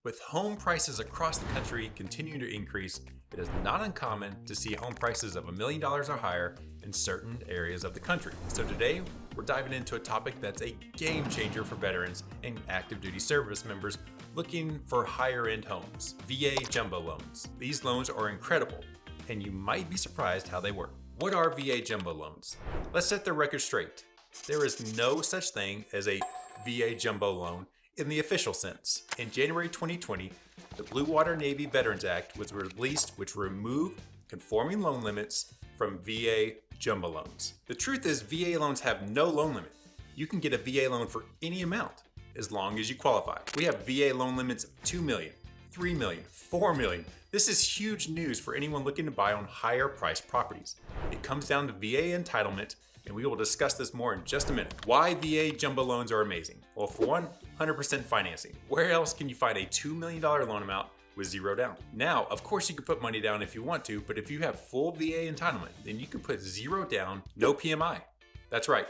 With home prices across the country continuing to increase, it is not uncommon to see home prices of $1 million or higher in certain areas of the country. So today, we're diving into a topic that's a game changer for veterans and active duty service members looking for higher end homes: VA jumbo loans. These loans are incredible, and you might be surprised how they work. What are VA jumbo loans? Let's set the record straight. There is no such thing as a VA jumbo loan in the official sense. In January 2020, the Blue Water Navy Veterans Act was released, which removed conforming loan limits from VA jumbo loans. The truth is, VA loans have no loan limit. You can get a VA loan for any amount as long as you qualify. We have VA loan limits of $2 million, $3 million, $4 million. This is huge news for anyone looking to buy on higher priced properties. It comes down to VA entitlement, and we will discuss this more in just a minute. Why VA jumbo loans are amazing? Well, for one, 100% financing. Where else can you find a $2 million loan amount with zero down? Now, of course you can put money down if you want to, but if you have full VA entitlement, then you can put zero down, no PMI. That's right,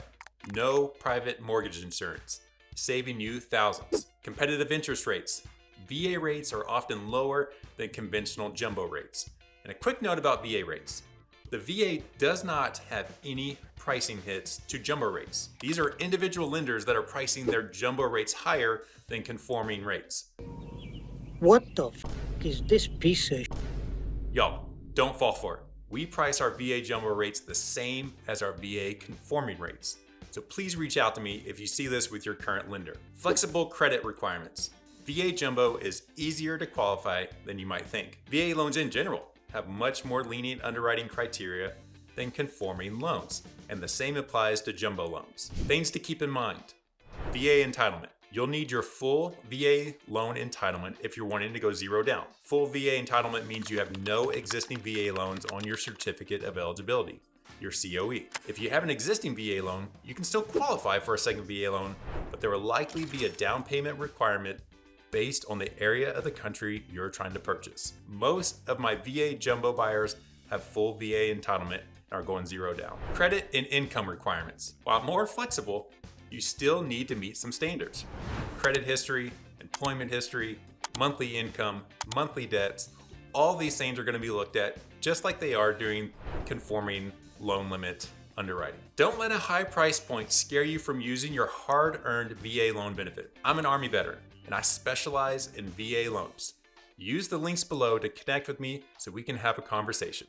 no private mortgage insurance, saving you thousands. Competitive interest rates. VA rates are often lower than conventional jumbo rates. And a quick note about VA rates. The VA does not have any pricing hits to jumbo rates. These are individual lenders that are pricing their jumbo rates higher than conforming rates. What the f is this piece of? Y'all, don't fall for it. We price our VA jumbo rates the same as our VA conforming rates. So please reach out to me if you see this with your current lender. Flexible credit requirements. VA jumbo is easier to qualify than you might think. VA loans in general have much more lenient underwriting criteria than conforming loans, and the same applies to jumbo loans. Things to keep in mind: VA entitlement. You'll need your full VA loan entitlement if you're wanting to go zero down. Full VA entitlement means you have no existing VA loans on your certificate of eligibility, your COE. If you have an existing VA loan, you can still qualify for a second VA loan, but there will likely be a down payment requirement based on the area of the country you're trying to purchase. Most of my VA jumbo buyers have full VA entitlement and are going zero down. Credit and income requirements. While more flexible, you still need to meet some standards. Credit history, employment history, monthly income, monthly debts, all these things are going to be looked at just like they are during conforming loan limit underwriting. Don't let a high price point scare you from using your hard-earned VA loan benefit. I'm an Army veteran, and I specialize in VA loans. Use the links below to connect with me so we can have a conversation.